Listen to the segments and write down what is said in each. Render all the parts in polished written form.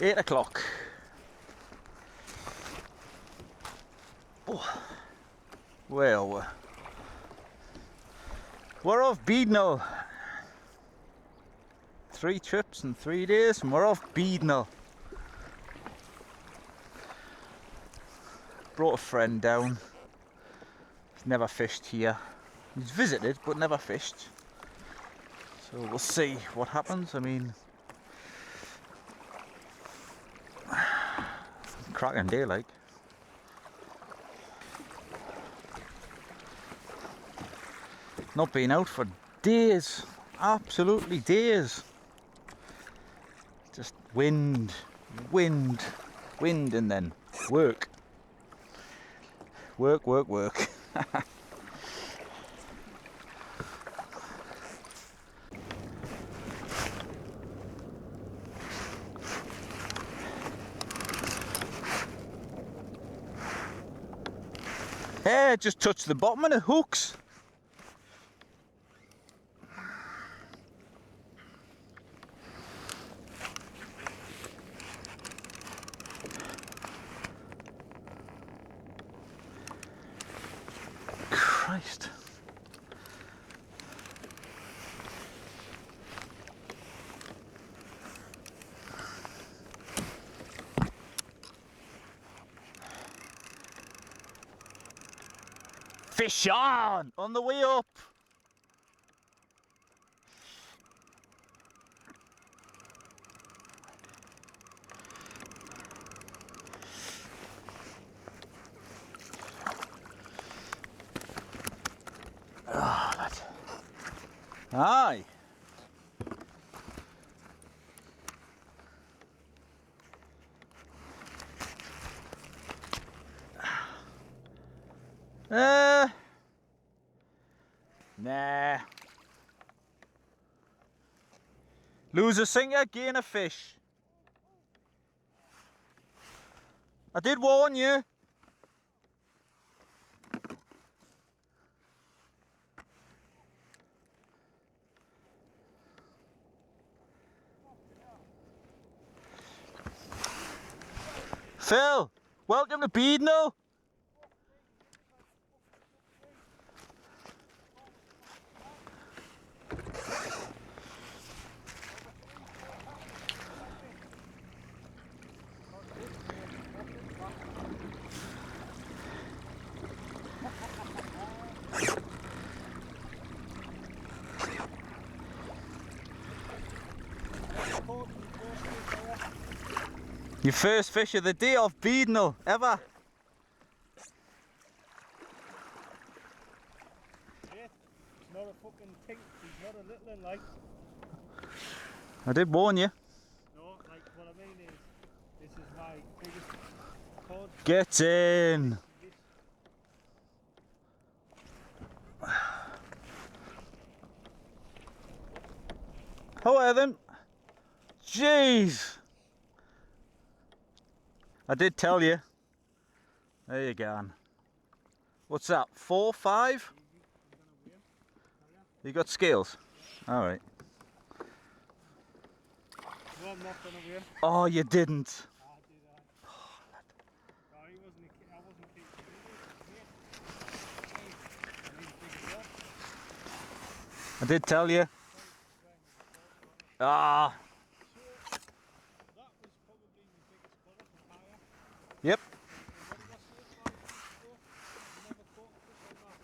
8 o'clock. Oh. Well, we're off Beadnell. 3 trips in 3 days and we're off Beadnell. Brought a friend down. He's never fished here. He's visited but never fished. So we'll see what happens. I mean, cracking day like. Not been out for days. Absolutely days. Just wind, wind, wind, and then work. Work, work, work. Hey, just touched the bottom of the hooks. Christ. Fish on the way up. Oh, lad. Aye. Nah. Lose a singer, gain a fish. I did warn you. Phil, welcome to Beadnell. Your first fish of the day off Beadnell, ever? Yeah, it's not a fucking pink, he's not a little one like. I did warn you. No, like what I mean is, this is my biggest cod. Get in! How are them? Jeez! I did tell you. There you go. What's that? 4, 5? You got scales? Alright. No, I'm not gonna weigh him. Oh, you didn't. I did that. Oh, no, he wasn't I wasn't keeping I did tell you. Ah. So, that was probably the biggest colour from Kayak. Yep. What did I say 5 months ago? I never caught fish on that.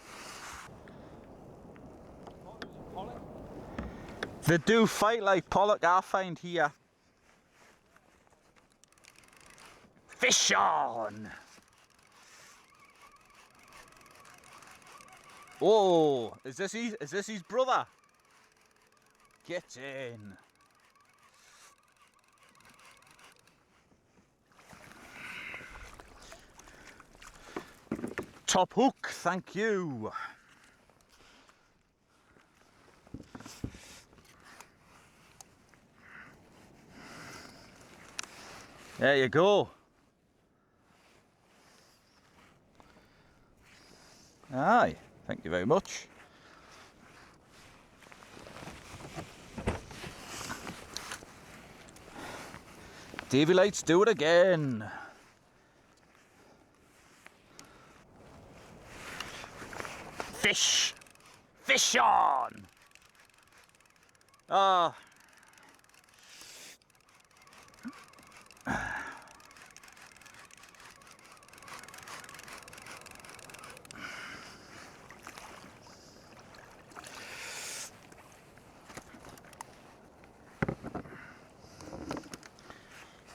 I thought it was a pollock. They do fight like pollock, I find here. Fish on! Oh, is this his brother? Get in. Top hook, thank you. There you go. Aye, thank you very much. Davy, let's do it again. Fish! Fish on! Ah.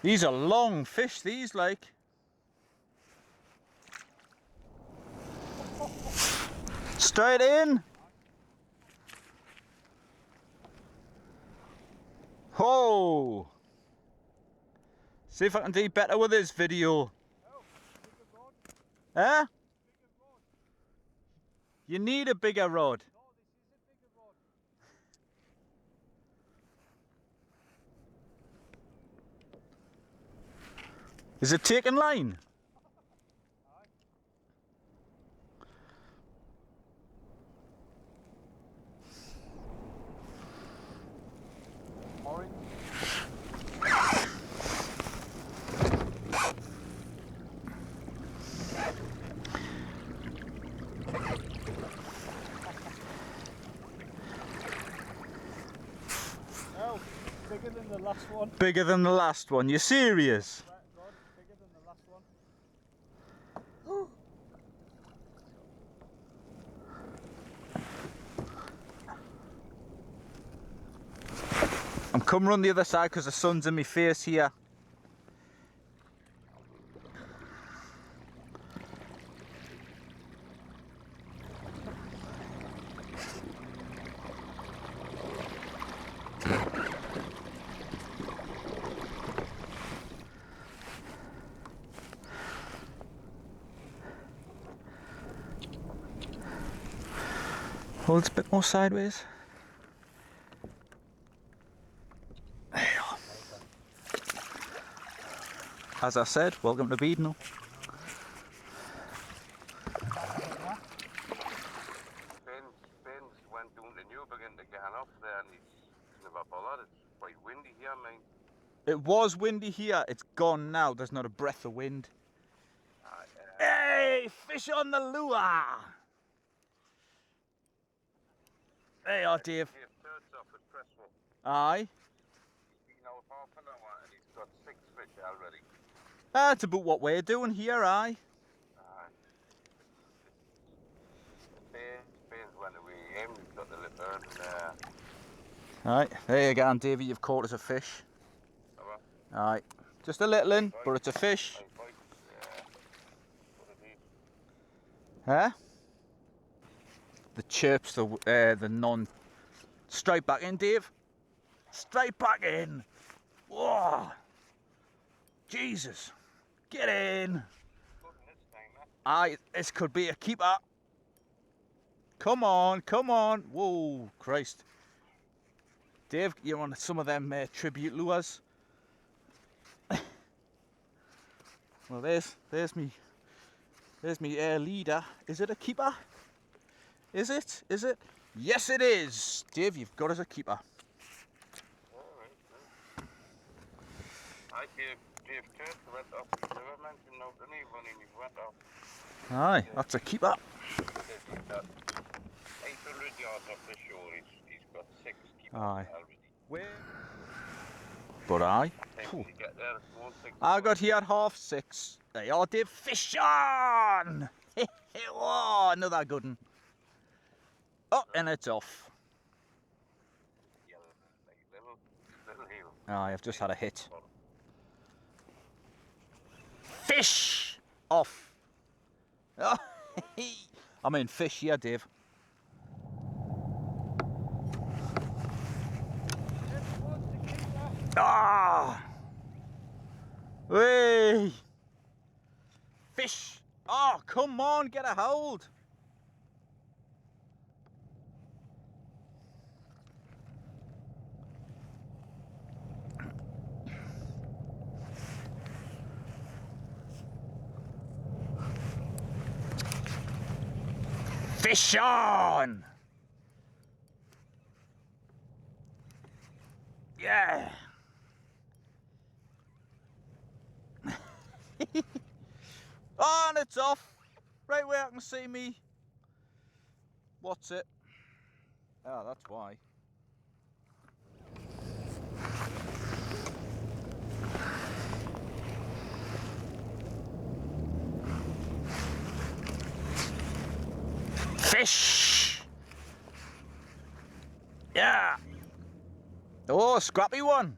These are long fish, these, like. Straight in. Oh! See if I can do better with this video. Huh? You need a bigger rod. No, this is a bigger rod. Is it taking line? Aye. Orange. Oh, bigger than the last one. Bigger than the last one, you serious? Right, God, bigger than the last one. I'm coming on the other side because the sun's in my face here. Hold it a bit more sideways. There you are. As I said, welcome to Beadnell. Ben's went down to Newbergen to get off there and he's never bothered. It's quite windy here, mate. It was windy here, it's gone now, there's not a breath of wind. Hey, fish on the lure! There you are, Dave. Dave Turt's off at Cresswell. Aye. He's been out half an hour and he's got 6 fish already. That's about what we're doing here, aye. Ben's went away, he's got the lip bird and Aye, there you go, Davey, you've caught us a fish. Aye, just a little one, but it's a fish. Huh? The chirps, the non. Straight back in, Dave. Straight back in. Whoa! Jesus, get in. Aye, this could be a keeper. Come on, come on. Whoa, Christ. Dave, you're on some of them tribute lures. Well, there's me leader. Is it a keeper? Is it? Is it? Yes, it is. Dave, you've got us a keeper. I Dave Turt went off. He never mentioned no, didn't he, when he went off? Aye, that's a keeper. He's got 800 yards off the shore. He's got 6 keepers already. Where? But aye. When you get there, I got here at 6:30. There you are, Dave. Fish on! Oh, another good one. Oh, and it's off. Aye, I've just had a hit. Fish off. Oh, I mean fish here, Dave. Ah! Hey! Fish! Oh, come on, get a hold! Fish on! Yeah! Oh, and it's off. Right where I can see me. What's it? Oh, that's why. Fish! Yeah! Oh, scrappy one.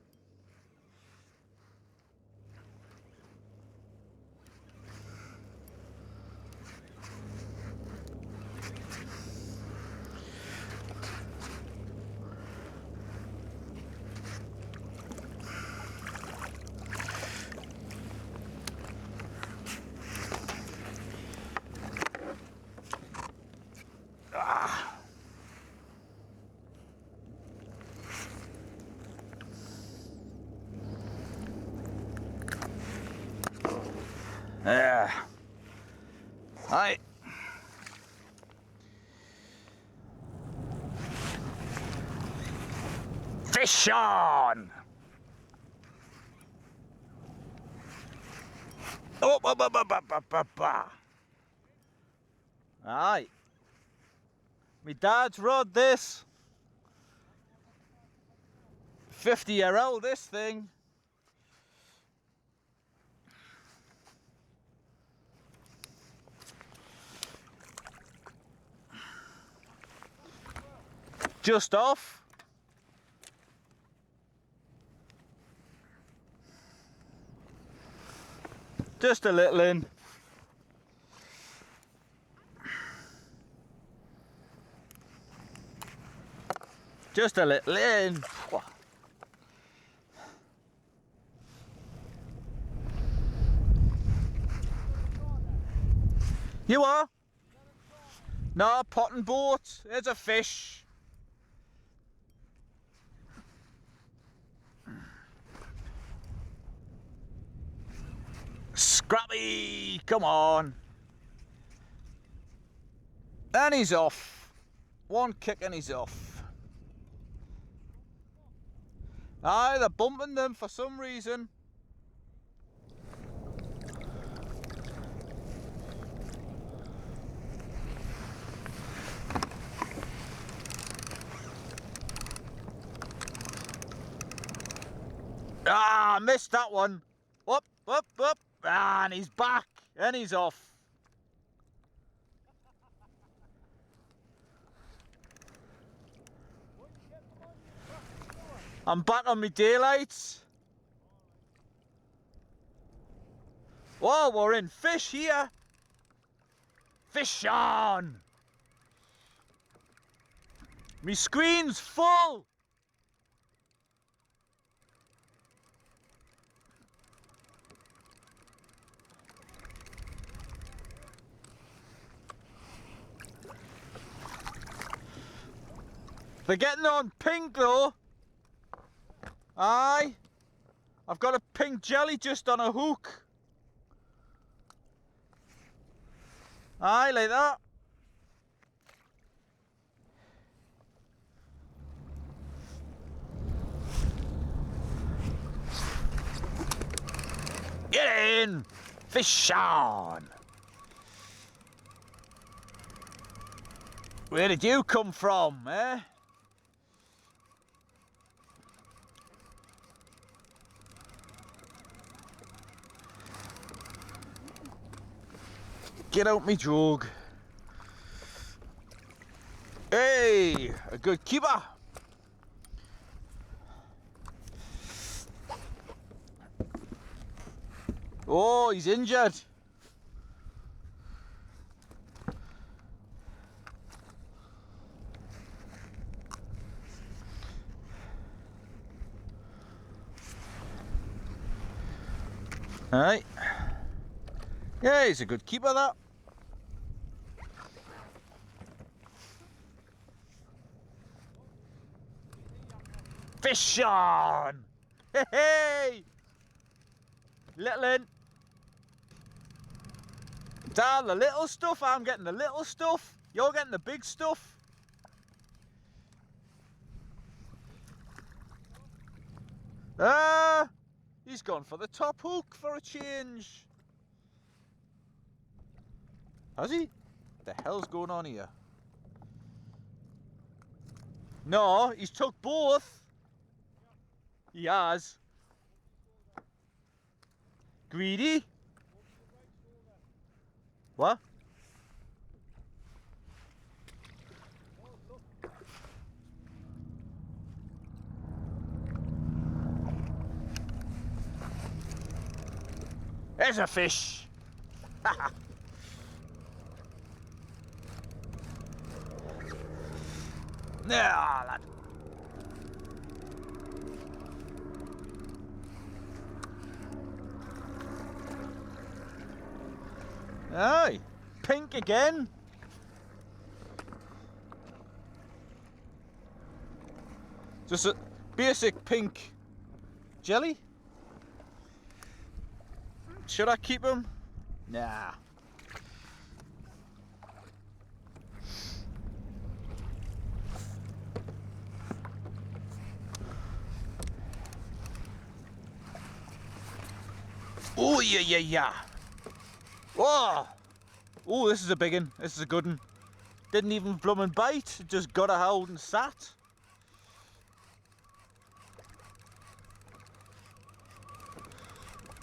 Ah. Yeah. Hi. Fish on! Oh, aye. My dad's rod this. 50-year-old this thing. Just off. Just a little in. Just a little in. You are? No, potting boat. There's a fish. Scrappy! Come on. And he's off. One kick and he's off. Aye, they're bumping them for some reason. Ah, missed that one. Up, up, up. Ah, and he's back. And he's off. I'm back on my daylights. Whoa, we're in fish here. Fish on. My screen's full. They're getting on pink though. Aye. I've got a pink jelly just on a hook. Aye, like that. Get in! Fish on! Where did you come from, eh? Get out me jug. Hey, a good keeper. Oh, he's injured. Aye. Yeah, he's a good keeper, that. Fish on! Hey, hey! Little in. Down the little stuff, I'm getting the little stuff. You're getting the big stuff. Ah! He's gone for the top hook for a change. Has he? What the hell's going on here? No, he's took both. He has. Greedy? What? There's a fish. Now, lad. Aye, pink again. Just a basic pink jelly. Should I keep him? Nah. Oh yeah. Whoa! Oh, this is a big one. This is a good one. Didn't even bloomin' bite. Just got a hold and sat.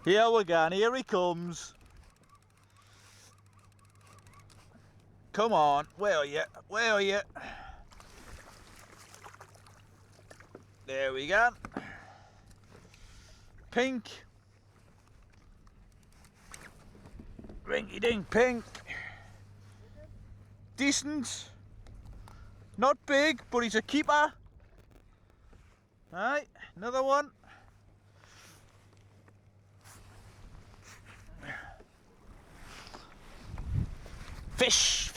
Here we go. Here he comes. Come on. Where are you? Where are you? There we go. Pink. Rinky dink pink. Decent. Not big, but he's a keeper. Alright, another one. Fish.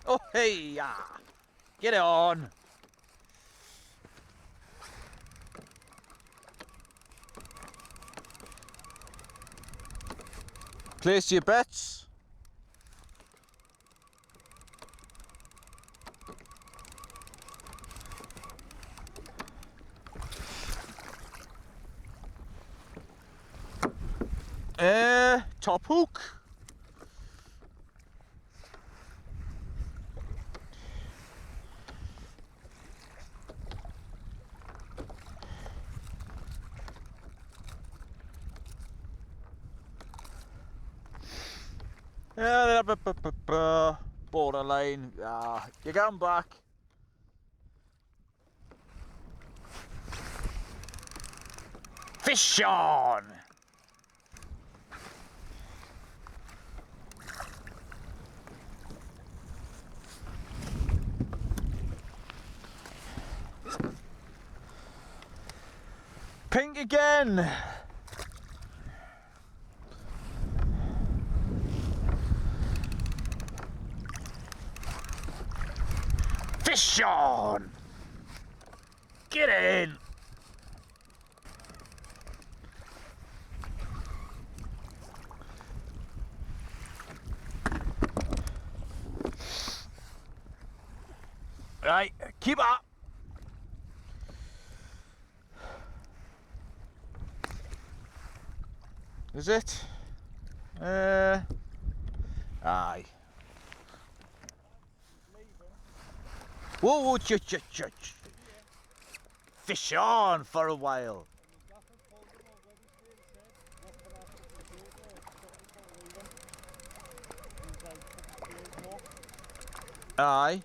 Oh hey, yeah. Get it on. Place your bets. Top hook. Borderline. You're going back. Fish on. Pink again. Fish on. Get in. Right, keep up. Is it? Aye. Whoa, ch. Fish on for a while. Aye.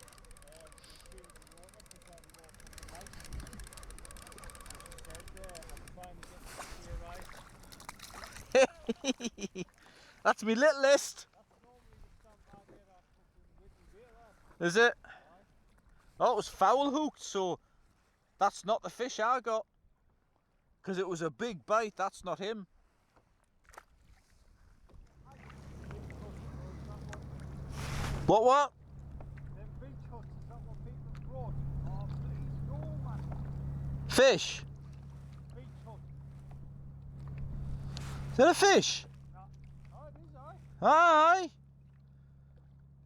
That's my little list. Is it? Oh, it was foul hooked, so that's not the fish I got. Because it was a big bite, that's not him. What? Fish? Is that a fish? Aye.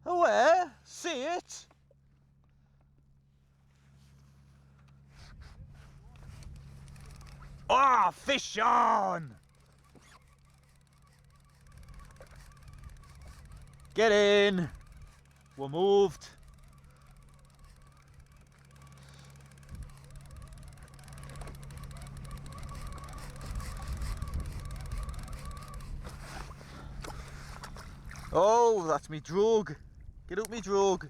Oh, where? See it? Ah, oh, fish on! Get in. We're moved. Oh, that's me drug. Get up me drug.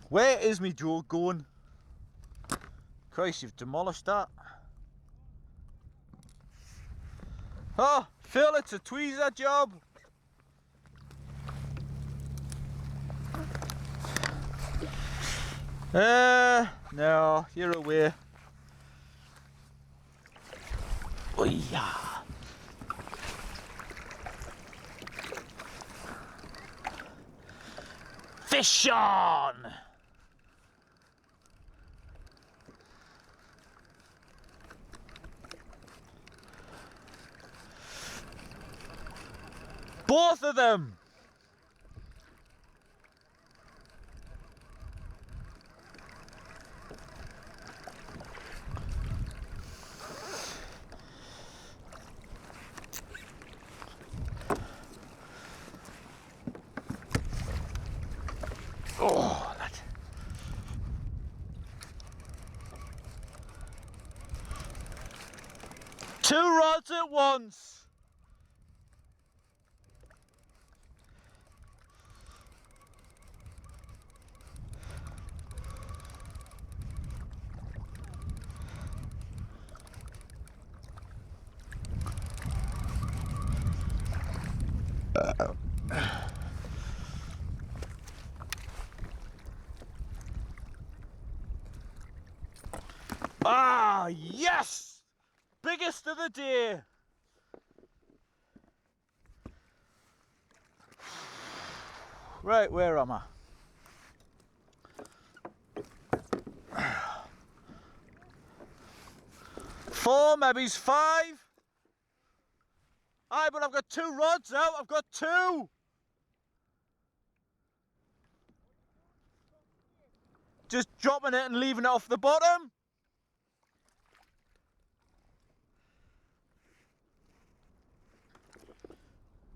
Where is me drug going? Christ, you've demolished that. Oh, Phil, it's a tweezer job. No, you're away. Oh yeah. Fish on! Both of them! Oh, that. Two rods at once. Ah, yes! Biggest of the day. Right, where am I? Four, maybe five. Aye, but I've got two rods out. I've got two. Just dropping it and leaving it off the bottom.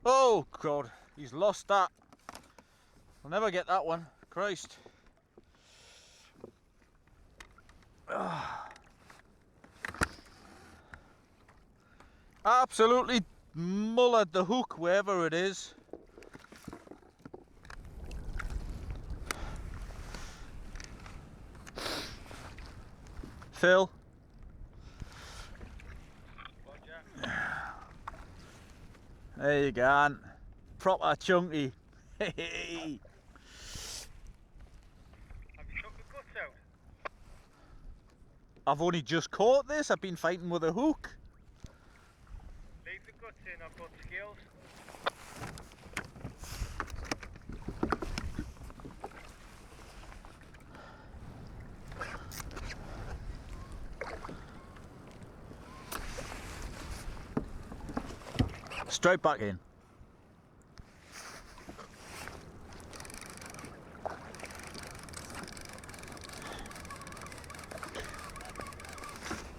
Oh God, he's lost that. I'll never get that one. Christ. Absolutely mullered the hook wherever it is. Phil. There you go. Proper chunky. Have you took the guts out? I've only just caught this. I've been fighting with a hook. Leave the guts in, I've got skills. Straight back in.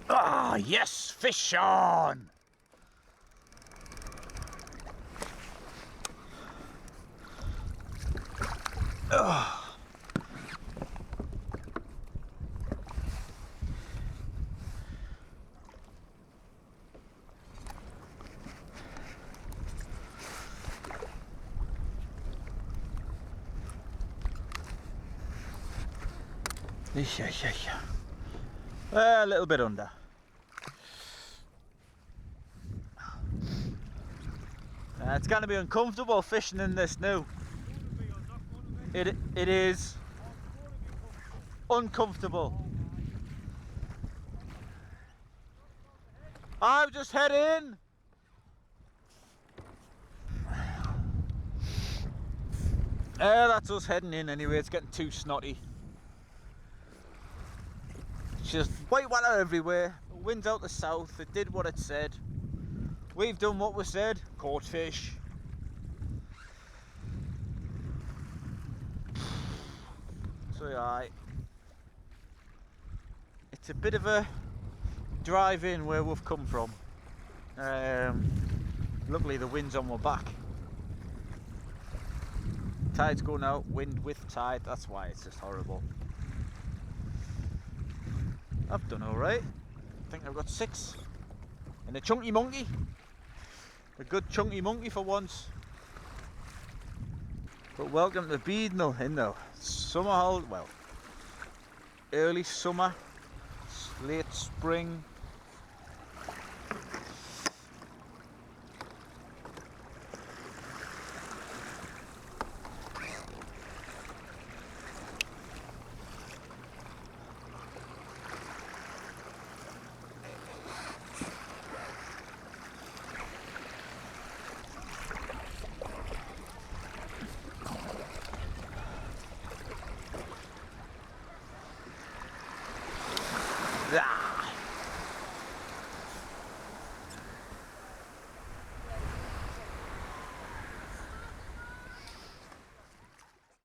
Ah, yes, fish on. Ugh. A little bit under. It's going to be uncomfortable fishing in this now. It is uncomfortable. I'm just heading. That's us heading in anyway. It's getting too snotty. Just white water everywhere. Wind's out the south. It did what it said. We've done what we said. Caught fish. So yeah, it's a bit of a drive in where we've come from. Luckily the wind's on my back. Tide's going out, wind with tide, that's why it's just horrible. I've done alright. I think I've got 6. And a chunky monkey. A good chunky monkey for once. But welcome to Beadnell in the summer holiday, well, early summer, late spring. Ah!